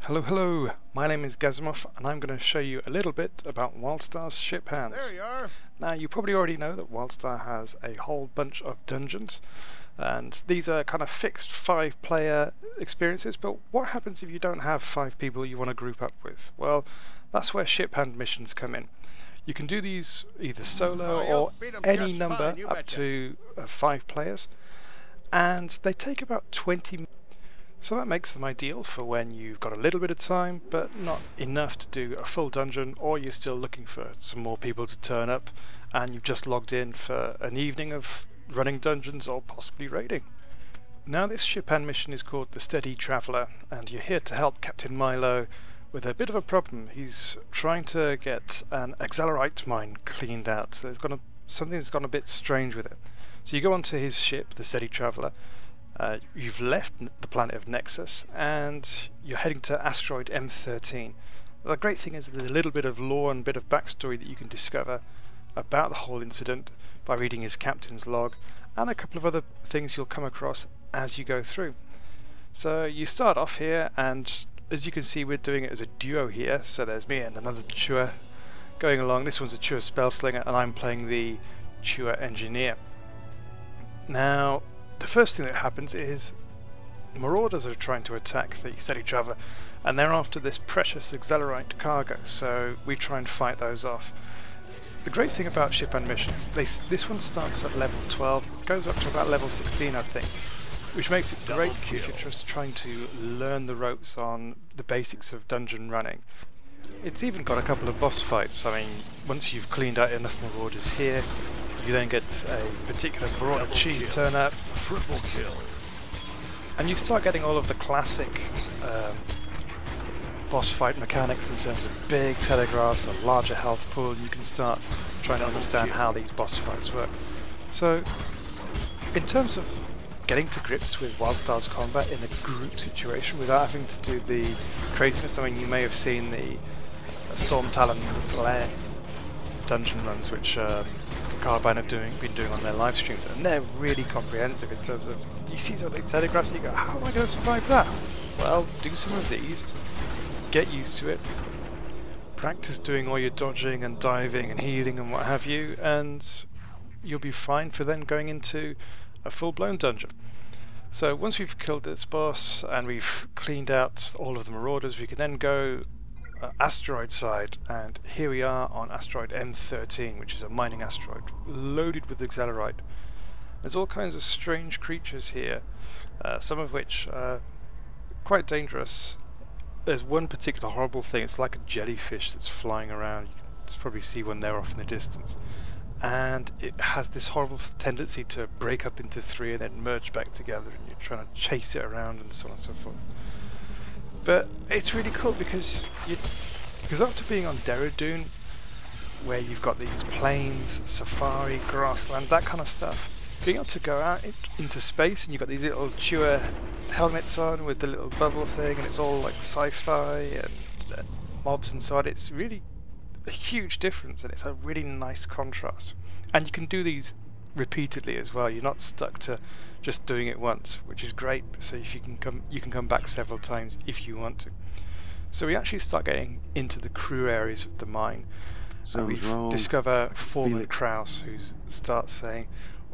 Hello, my name is Gazimoff and I'm going to show you a little bit about WildStar's Shiphand. There you are. Now you probably already know that WildStar has a whole bunch of dungeons and these are kind of fixed 5-player experiences, but what happens if you don't have 5 people you want to group up with? Well, that's where Shiphand missions come in. You can do these either solo or any number up to 5 players, and they take about 20 minutes. So that makes them ideal for when you've got a little bit of time but not enough to do a full dungeon, or you're still looking for some more people to turn up and you've just logged in for an evening of running dungeons or possibly raiding. Now this Shiphand mission is called the Steady Traveller, and you're here to help Captain Milo with a bit of a problem. He's trying to get an Asteroid mine cleaned out, so something's gone a bit strange with it. So you go onto his ship, the Steady Traveller. You've left the planet of Nexus and you're heading to Asteroid M13. The great thing is that there's a little bit of lore and a bit of backstory that you can discover about the whole incident by reading his captain's log, and a couple of other things you'll come across as you go through. So you start off here, and as you can see we're doing it as a duo here, so there's me and another Chua going along. This one's a Chua Spellslinger and I'm playing the Chua Engineer. Now the first thing that happens is marauders are trying to attack the Steady Traveller, and they're after this precious Accelerite cargo, so we try and fight those off. The great thing about Shiphand missions, this one starts at level 12, goes up to about level 16 I think, which makes it great if you're just trying to learn the ropes on the basics of dungeon running. It's even got a couple of boss fights. I mean, once you've cleaned out enough marauders here, you then get a particular marauder chief turn up, Triple kill. and you start getting all of the classic boss fight mechanics in terms of big telegraphs, a larger health pool. You can start trying to understand how these boss fights work. So, in terms of getting to grips with WildStar's combat in a group situation without having to do the craziness, I mean, you may have seen the Storm Talon's Lair dungeon runs, which Carbine have been doing on their live streams, and they're really comprehensive in terms of, you see some of the telegraphs and you go, how am I going to survive that? Well, do some of these, get used to it, practice doing all your dodging and diving and healing and what have you, and you'll be fine for then going into a full-blown dungeon. So once we've killed this boss and we've cleaned out all of the marauders, we can then go Asteroid Side, and here we are on Asteroid M13, which is a mining asteroid loaded with Accelerite. There's all kinds of strange creatures here, some of which are quite dangerous. There's one particular horrible thing, it's like a jellyfish that's flying around. You can probably see one there off in the distance, and it has this horrible tendency to break up into 3 and then merge back together, and you're trying to chase it around and so on and so forth. But it's really cool because after being on Derridune, where you've got these plains, safari, grassland, that kind of stuff, being able to go out into space and you've got these little Chua helmets on with the little bubble thing, and it's all like sci-fi and mobs and so on, it's really a huge difference, and it's a really nice contrast. And you can do these repeatedly as well. You're not stuck to just doing it once, which is great. So if you can come back several times if you want to. So we actually start getting into the crew areas of the mine, and we discover Foreman Kraus, who starts saying,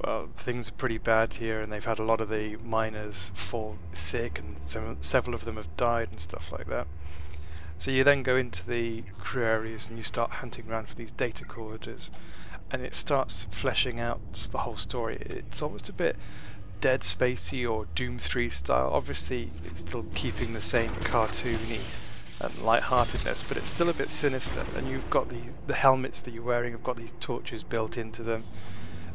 well, things are pretty bad here and they've had a lot of the miners fall sick and several of them have died and stuff like that. So you then go into the crew areas and you start hunting around for these data coders, and it starts fleshing out the whole story. It's almost a bit Dead Spacey or Doom 3 style. Obviously it's still keeping the same cartoony and lightheartedness, but it's still a bit sinister, and you've got the helmets that you're wearing have got these torches built into them,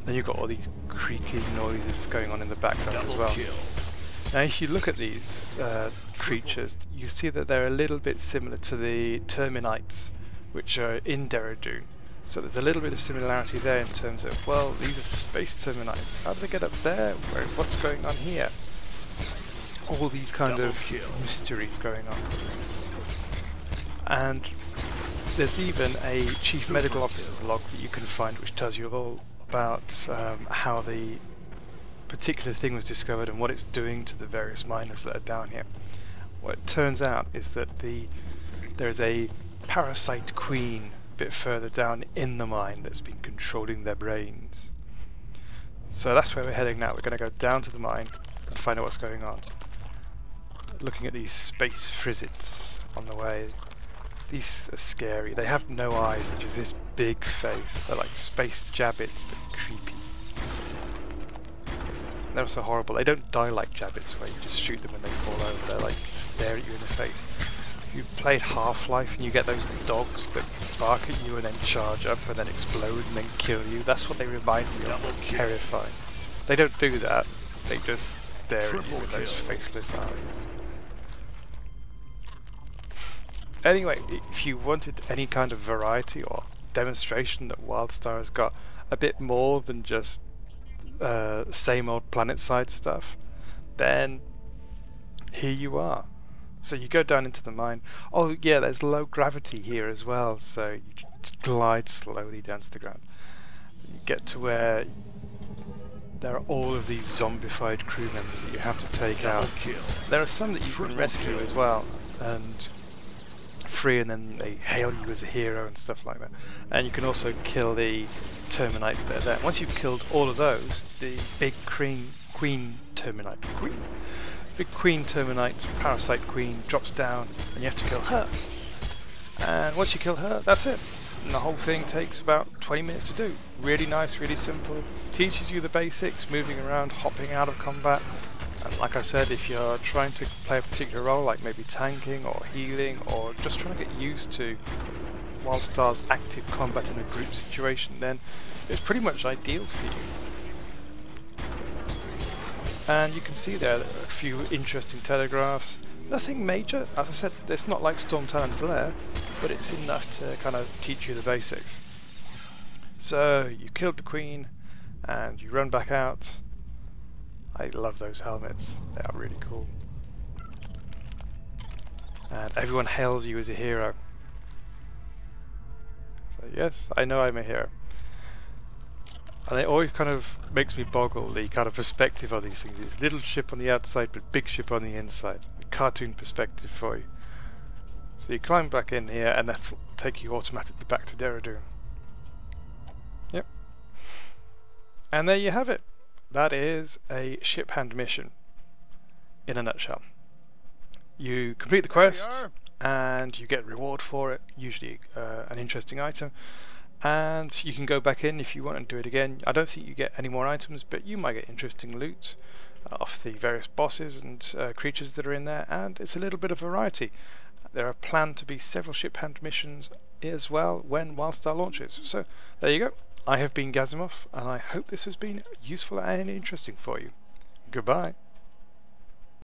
then you've got all these creaking noises going on in the background as well. Now if you look at these creatures, you see that they're a little bit similar to the Terminites, which are in Derridune. So there's a little bit of similarity there in terms of, well, these are space Terminites. How do they get up there? What's going on here? All these kind of mysteries going on. And there's even a Chief Medical Officer's log that you can find, which tells you all about how the particular thing was discovered and what it's doing to the various miners that are down here. What it turns out is that there's a parasite queen a bit further down in the mine that's been controlling their brains. So that's where we're heading now. We're going to go down to the mine and find out what's going on. Looking at these space frizzits on the way. These are scary. They have no eyes, they're just this big face. They're like space jabbits, but creepy. They're also horrible. They don't die like jabbits where you just shoot them and they fall over. They're like stare at you in the face. You've played Half-Life and you get those dogs that bark at you and then charge up and then explode and then kill you. That's what they remind me of. Terrifying. They don't do that. They just stare at you with those faceless eyes. Anyway, if you wanted any kind of variety or demonstration that WildStar has got a bit more than just same old PlanetSide stuff, then here you are. So you go down into the mine. Oh yeah, there's low gravity here as well, so you can glide slowly down to the ground. You get to where there are all of these zombified crew members that you have to take out. There are some that you can rescue as well and free, and then they hail you as a hero and stuff like that. And you can also kill the terminites that are there. Once you've killed all of those, the big queen terminite parasite queen drops down and you have to kill her. And once you kill her, that's it. And the whole thing takes about 20 minutes to do. Really nice, really simple. Teaches you the basics, moving around, hopping out of combat. And like I said, if you're trying to play a particular role, like maybe tanking or healing, or just trying to get used to WildStar's active combat in a group situation, then it's pretty much ideal for you. And you can see there a few interesting telegraphs. Nothing major, as I said, it's not like Storm Talon's Lair, but it's enough to kind of teach you the basics. So you killed the queen and you run back out. I love those helmets, they are really cool. And everyone hails you as a hero. So yes, I know I'm a hero. And it always kind of makes me boggle the kind of perspective of these things. It's little ship on the outside but big ship on the inside. A cartoon perspective for you. So you climb back in here and that'll take you automatically back to Derridoon. Yep. And there you have it. That is a Shiphand mission in a nutshell. You complete the quest and you get a reward for it, usually an interesting item. And you can go back in if you want and do it again. I don't think you get any more items, but you might get interesting loot off the various bosses and creatures that are in there, and it's a little bit of variety. There are planned to be several Shiphand missions as well when WildStar launches. So there you go. I have been Gazimoff, and I hope this has been useful and interesting for you. Goodbye.